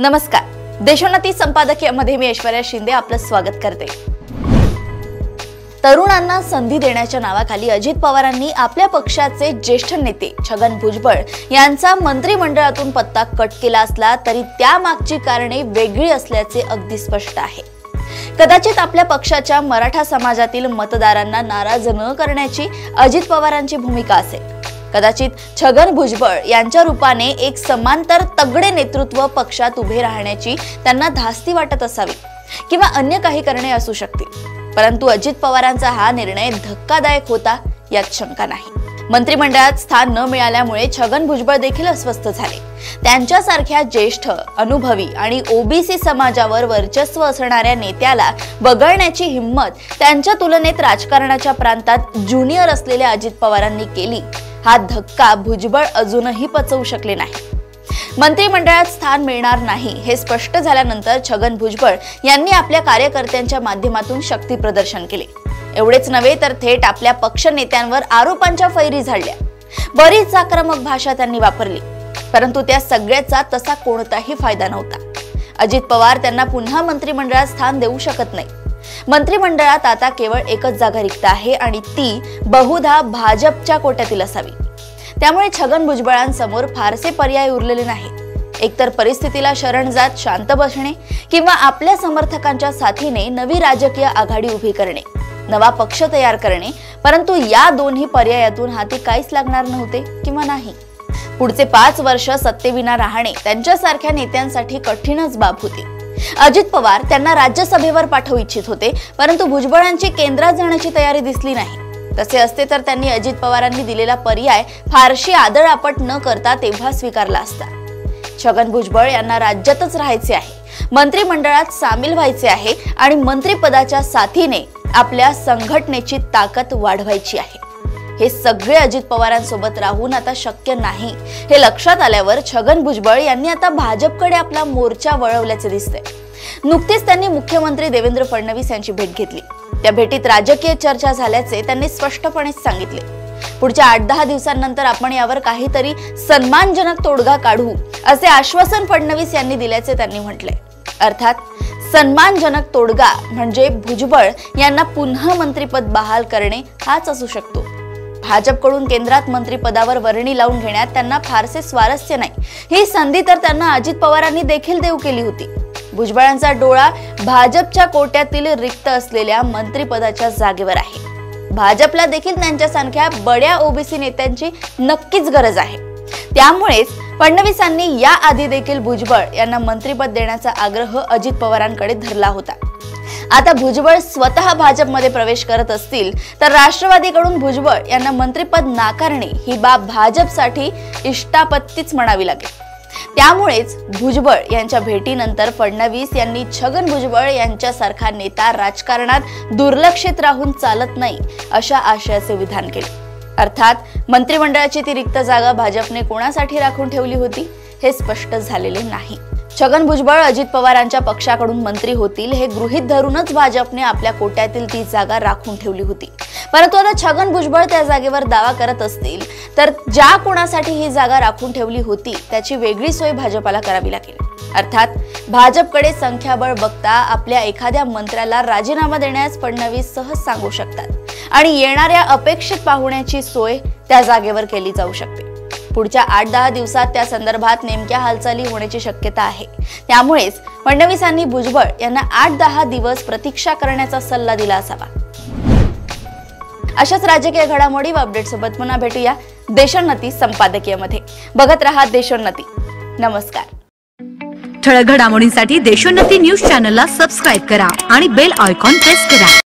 नमस्कार, देशोन्नती संपादकीयमध्ये मी ऐश्वर्या शिंदे आपलं स्वागत करते। तरुणांना संधी देण्याच्या नावाखाली अजित पवारांनी आपल्या पक्षाचे ज्येष्ठ नेते छगन भुजबळ यांचा मंत्रिमंडळातून पत्ता कट केला असला तरी त्यामागची कारणे वेगळी असल्याचे अगदी स्पष्ट आहे। कदाचित आपल्या पक्षाच्या मराठा समाजातील मतदारांना नाराज न करण्याची अजित पवारांची भूमिका असेल। कदाचित छगन भुजबळ यांच्या रूपाने एक समांतर तगडे नेतृत्व पक्षात उभे राहण्याची त्यांना धास्ती वाटत असावी किंवा अन्य काही कारणे असू शकतील। परंतु अजित पवारांचा हा निर्णय धक्कादायक होता यात शंका नाही। मंत्रिमंडळात स्थान न मिळाल्यामुळे छगन भुजबळ देखील अस्वस्थ झाले। त्यांच्यासारख्या ज्येष्ठ, अनुभवी आणि ओबीसी समाजावर वर्चस्व असणाऱ्या नेत्याला वगळण्याची हिम्मत त्यांच्या तुलनेत राजकारणाच्या प्रांतात ज्युनियर असलेल्या अजित पवारांनी केली। हा धक्का भुजबळ अजूनही पचवू शकले नाही। मंत्रिमंडळात स्थान मिळणार नाही हे स्पष्ट झाल्यानंतर छगन भुजबळ यांनी आपल्या कार्यकर्त्यांच्या माध्यमातून शक्ती प्रदर्शन केले। एवढेच नव्हे तर थेट आपल्या पक्ष नेत्यांवर आरोपांच्या फैरी झाडल्या। बरीच आक्रमक भाषा त्यांनी वापरली, परंतु त्या सगळ्याचा तसा कोणताही फायदा नव्हता। अजित पवार त्यांना पुन्हा मंत्रिमंडळात स्थान देऊ शकत नाही। मंत्रिमंडळात आता केवळ एकच जागा रिक्त आहे आणि ती बहुधा भाजपच्या कोट्यातील असावी। त्यामुळे छगन भुजबळांसमोर फारसे पर्याय उरलेले नाहीत। एकतर परिस्थितीला शरण जात शांत बसणे किंवा आपल्या समर्थकांच्या साथीने नवी राजकीय आघाडी उभी करणे, नवा पक्ष तयार करणे। परंतु या दोन्ही पर्यायातून हाती काहीच लागणार नव्हते किंवा नाही। पुढचे 5 वर्ष सत्तेविना राहणे त्यांच्यासारख्या नेत्यांसाठी कठीणच बाब होती। अजित पवार त्यांना राज्यसभेवर पाठवू इच्छित होते, परंतु भुजबळांची केंद्रात जाण्याची तयारी दिसली नाही। तसे असते तर त्यांनी अजित पवारांनी दिलेला पर्याय फारशी आदळआपट न करता तेव्हा स्वीकारला असता। छगन भुजबळ यांना राज्यातच राहायचे आहे, मंत्रिमंडळात सामील व्हायचे आहे आणि मंत्रिपदाच्या साथीने आपल्या संघटनेची ताकद वाढवायची आहे। हे सगळे अजित पवारांसोबत राहून आता शक्य नाही हे लक्षात आल्यावर छगन भुजबळ यांनी आता भाजपकडे आपला मोर्चा वळवल्याचे दिसते। नुकतेच त्यांनी मुख्यमंत्री देवेंद्र फडणवीस यांची भेट घेतली। त्या भेटीत राजकीय चर्चा झाल्याचे त्यांनी स्पष्टपणे सांगितले। पुढच्या 8-10 दिवसांनंतर आपण यावर काहीतरी सन्मानजनक तोडगा काढू असे आश्वासन फडणवीस यांनी दिल्याचे त्यांनी म्हटले। अर्थात सन्मानजनक तोडगा म्हणजे भुजबळ यांना पुन्हा मंत्रिपद बहाल करणे हाच असू शकतो। भाजपकडून केंद्रात मंत्रिपदावर वर्णी लावून घेण्यात त्यांना फारसे स्वारस्य नाही। ही संधी तर त्यांना अजित पवारांनी देखील देऊ केली होती। भुजबळांचा डोळा भाजपच्या कोट्यातील रिक्त असलेल्या मंत्रिपदाच्या जागेवर आहे। भाजपला देखील त्यांच्यासारख्या बड्या ओबीसी नेत्यांची नक्कीच गरज आहे। त्यामुळेच फडणवीसांनी या आधी देखील भुजबळ यांना मंत्रिपद देण्याचा आग्रह अजित पवारांकडे धरला होता। आता भुजबळ स्वतः भाजपमध्ये प्रवेश करत असतील तर राष्ट्रवादीकडून भुजबळ यांना मंत्रिपद नाकारणे ही बाब भाजपसाठी इष्टापत्तीच म्हणावी लागेल। त्यामुळेच भुजबळ यांच्या भेटीनंतर फडणवीस यांनी छगन भुजबळ यांच्यासारखा नेता राजकारणात दुर्लक्षित राहून चालत नाही अशा आशयाचे विधान केले। अर्थात मंत्रिमंडळाची ती रिक्त जागा भाजपने कोणासाठी राखून ठेवली होती हे स्पष्ट झालेले नाही। छगन भुजबळ अजित पवारांच्या पक्षाकडून मंत्री होतील हे गृहीत धरूनच भाजपने आपल्या कोट्यातील ती जागा राखून ठेवली होती। परंतु आता छगन भुजबळ त्या जागेवर दावा करत असतील तर ज्या कोणासाठी ही जागा राखून ठेवली होती त्याची वेगळी सोय भाजपला करावी लागेल। अर्थात भाजपकडे संख्याबळ बघता आपल्या एखाद्या मंत्र्याला राजीनामा देण्यास फडणवीस सहज सांगू शकतात आणि येणाऱ्या अपेक्षित पाहुण्याची सोय त्या जागेवर केली जाऊ शकते। पुढच्या 8-10 दिवसात त्या संदर्भात नेमक्या हालचाली होण्याची शक्यता आहे। त्यामुळेच फडणवीसांनी भुजबळ यांना 8-10 दिवस प्रतीक्षा करण्याचा सल्ला दिला असावा। अशाच राजकीय घडामोडी व अपडेट सोबत पुन्हा भेटूया देशोन्नती संपादकीयमध्ये। बघत रहा देशोन्नती। नमस्कार। ठळक घडामोडींसाठी देशोन्नती न्यूज चॅनलला सबस्क्राइब करा आणि बेल आयकॉन प्रेस करा।